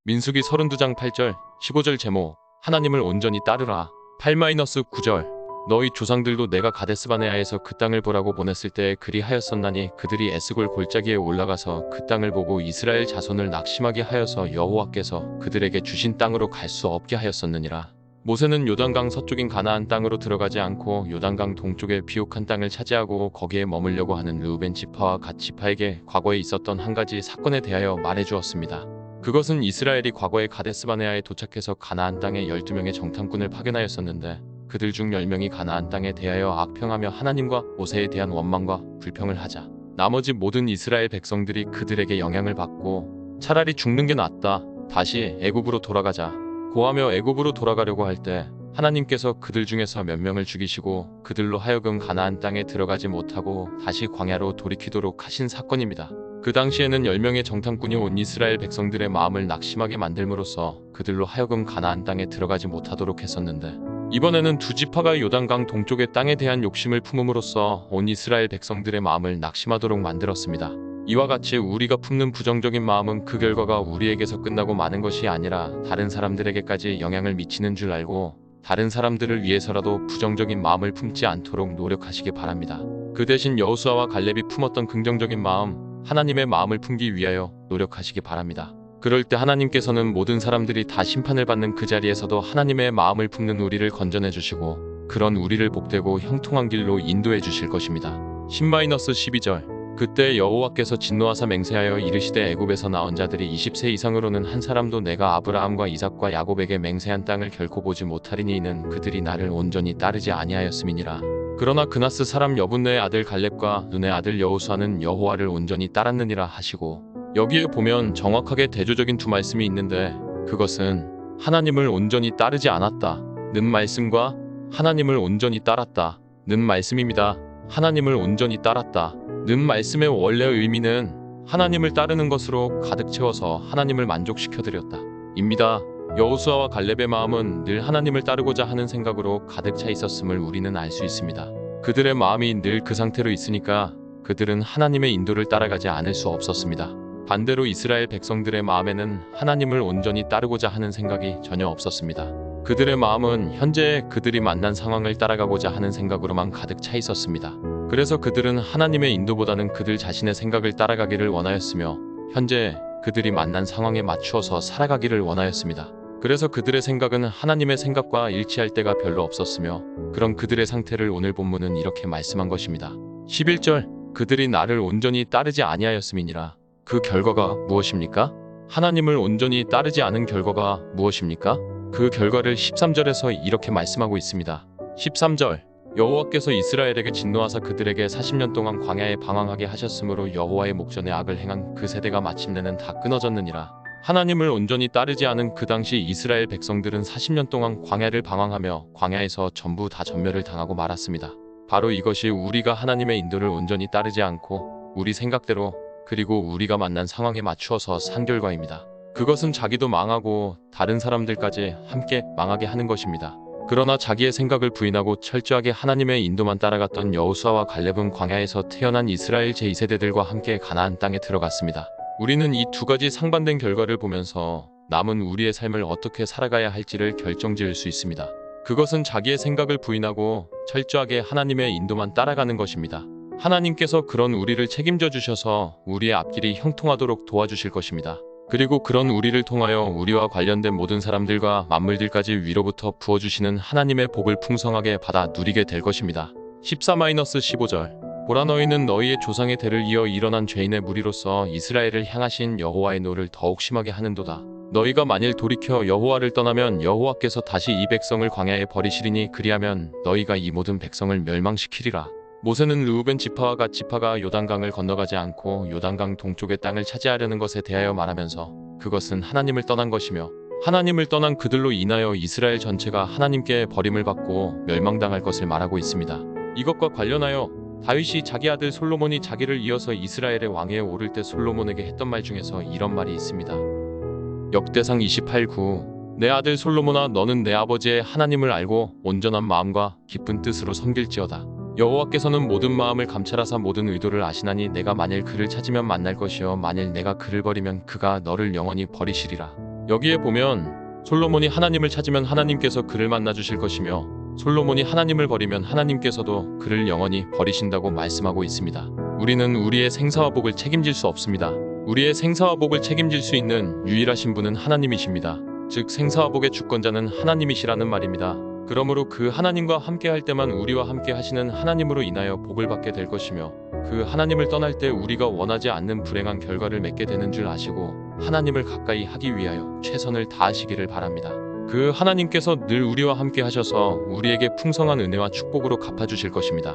민수기 32장 8절 15절 제목 하나님을 온전히 따르라. 8-9절 너희 조상들도 내가 가데스바네아에서 그 땅을 보라고 보냈을 때에 그리하였었나니 그들이 에스골 골짜기에 올라가서 그 땅을 보고 이스라엘 자손을 낙심하게 하여서 여호와께서 그들에게 주신 땅으로 갈 수 없게 하였었느니라. 모세는 요단강 서쪽인 가나안 땅으로 들어가지 않고 요단강 동쪽의 비옥한 땅을 차지하고 거기에 머물려고 하는 르우벤 지파와 갓 지파에게 과거에 있었던 한 가지 사건에 대하여 말해주었습니다. 그것은 이스라엘이 과거에 가데스바네아에 도착해서 가나안 땅에 12명의 정탐꾼을 파견하였었는데 그들 중 10명이 가나안 땅에 대하여 악평하며 하나님과 모세에 대한 원망과 불평을 하자 나머지 모든 이스라엘 백성들이 그들에게 영향을 받고 차라리 죽는 게 낫다. 다시 애굽으로 돌아가자. 고하며 애굽으로 돌아가려고 할 때 하나님께서 그들 중에서 몇 명을 죽이시고 그들로 하여금 가나안 땅에 들어가지 못하고 다시 광야로 돌이키도록 하신 사건입니다. 그 당시에는 10명의 정탐꾼이 온 이스라엘 백성들의 마음을 낙심하게 만들므로써 그들로 하여금 가나안 땅에 들어가지 못하도록 했었는데 이번에는 두 지파가 요단강 동쪽의 땅에 대한 욕심을 품음으로써 온 이스라엘 백성들의 마음을 낙심하도록 만들었습니다. 이와 같이 우리가 품는 부정적인 마음은 그 결과가 우리에게서 끝나고 마는 것이 아니라 다른 사람들에게까지 영향을 미치는 줄 알고 다른 사람들을 위해서라도 부정적인 마음을 품지 않도록 노력하시기 바랍니다. 그 대신 여호수아와 갈렙이 품었던 긍정적인 마음, 하나님의 마음을 품기 위하여 노력하시기 바랍니다. 그럴 때 하나님께서는 모든 사람들이 다 심판을 받는 그 자리에서도 하나님의 마음을 품는 우리를 건져내 주시고 그런 우리를 복되고 형통한 길로 인도해 주실 것입니다. 10-12절 그때 여호와께서 진노하사 맹세하여 이르시되 애굽에서 나온 자들이 20세 이상으로는 한 사람도 내가 아브라함과 이삭과 야곱에게 맹세한 땅을 결코 보지 못하리니 이는 그들이 나를 온전히 따르지 아니하였음이니라. 그러나 그나스 사람 여분네의 아들 갈렙과 눈의 아들 여호수아는 여호와를 온전히 따랐느니라 하시고 여기에 보면 정확하게 대조적인 두 말씀이 있는데 그것은 하나님을 온전히 따르지 않았다는 말씀과 하나님을 온전히 따랐다는 말씀입니다. 하나님을 온전히 따랐다는 말씀의 원래의 의미는 하나님을 따르는 것으로 가득 채워서 하나님을 만족시켜드렸다 입니다. 여호수아와 갈렙의 마음은 늘 하나님을 따르고자 하는 생각으로 가득 차 있었음을 우리는 알 수 있습니다. 그들의 마음이 늘 그 상태로 있으니까 그들은 하나님의 인도를 따라가지 않을 수 없었습니다. 반대로 이스라엘 백성들의 마음에는 하나님을 온전히 따르고자 하는 생각이 전혀 없었습니다. 그들의 마음은 현재 그들이 만난 상황을 따라가고자 하는 생각으로만 가득 차 있었습니다. 그래서 그들은 하나님의 인도보다는 그들 자신의 생각을 따라가기를 원하였으며 현재 그들이 만난 상황에 맞추어서 살아가기를 원하였습니다. 그래서 그들의 생각은 하나님의 생각과 일치할 때가 별로 없었으며 그런 그들의 상태를 오늘 본문은 이렇게 말씀한 것입니다. 11절 그들이 나를 온전히 따르지 아니하였음이니라. 그 결과가 무엇입니까? 하나님을 온전히 따르지 않은 결과가 무엇입니까? 그 결과를 13절에서 이렇게 말씀하고 있습니다. 13절 여호와께서 이스라엘에게 진노하사 그들에게 40년 동안 광야에 방황하게 하셨으므로 여호와의 목전에 악을 행한 그 세대가 마침내는 다 끊어졌느니라. 하나님을 온전히 따르지 않은 그 당시 이스라엘 백성들은 40년 동안 광야를 방황하며 광야에서 전부 다 전멸을 당하고 말았습니다. 바로 이것이 우리가 하나님의 인도를 온전히 따르지 않고 우리 생각대로 그리고 우리가 만난 상황에 맞추어서 산 결과입니다. 그것은 자기도 망하고 다른 사람들까지 함께 망하게 하는 것입니다. 그러나 자기의 생각을 부인하고 철저하게 하나님의 인도만 따라갔던 여호수아와 갈렙은 광야에서 태어난 이스라엘 제2세대들과 함께 가나안 땅에 들어갔습니다. 우리는 이 두 가지 상반된 결과를 보면서 남은 우리의 삶을 어떻게 살아가야 할지를 결정지을 수 있습니다. 그것은 자기의 생각을 부인하고 철저하게 하나님의 인도만 따라가는 것입니다. 하나님께서 그런 우리를 책임져 주셔서 우리의 앞길이 형통하도록 도와주실 것입니다. 그리고 그런 우리를 통하여 우리와 관련된 모든 사람들과 만물들까지 위로부터 부어주시는 하나님의 복을 풍성하게 받아 누리게 될 것입니다. 14-15절 보라 너희는 너희의 조상의 대를 이어 일어난 죄인의 무리로서 이스라엘을 향하신 여호와의 노를 더욱 심하게 하는도다. 너희가 만일 돌이켜 여호와를 떠나면 여호와께서 다시 이 백성을 광야에 버리시리니 그리하면 너희가 이 모든 백성을 멸망시키리라. 모세는 르우벤 지파와 갓 지파가 요단강을 건너가지 않고 요단강 동쪽의 땅을 차지하려는 것에 대하여 말하면서 그것은 하나님을 떠난 것이며 하나님을 떠난 그들로 인하여 이스라엘 전체가 하나님께 버림을 받고 멸망당할 것을 말하고 있습니다. 이것과 관련하여 다윗이 자기 아들 솔로몬이 자기를 이어서 이스라엘의 왕위에 오를 때 솔로몬에게 했던 말 중에서 이런 말이 있습니다. 역대상 28:9 내 아들 솔로몬아 너는 내 아버지의 하나님을 알고 온전한 마음과 깊은 뜻으로 섬길지어다. 여호와께서는 모든 마음을 감찰하사 모든 의도를 아시나니 내가 만일 그를 찾으면 만날 것이요 만일 내가 그를 버리면 그가 너를 영원히 버리시리라. 여기에 보면 솔로몬이 하나님을 찾으면 하나님께서 그를 만나 주실 것이며 솔로몬이 하나님을 버리면 하나님께서도 그를 영원히 버리신다고 말씀하고 있습니다. 우리는 우리의 생사와 복을 책임질 수 없습니다. 우리의 생사와 복을 책임질 수 있는 유일하신 분은 하나님이십니다. 즉 생사와 복의 주권자는 하나님이시라는 말입니다. 그러므로 그 하나님과 함께 할 때만 우리와 함께 하시는 하나님으로 인하여 복을 받게 될 것이며 그 하나님을 떠날 때 우리가 원하지 않는 불행한 결과를 맺게 되는 줄 아시고 하나님을 가까이 하기 위하여 최선을 다하시기를 바랍니다. 그 하나님께서 늘 우리와 함께 하셔서 우리에게 풍성한 은혜와 축복으로 갚아주실 것입니다.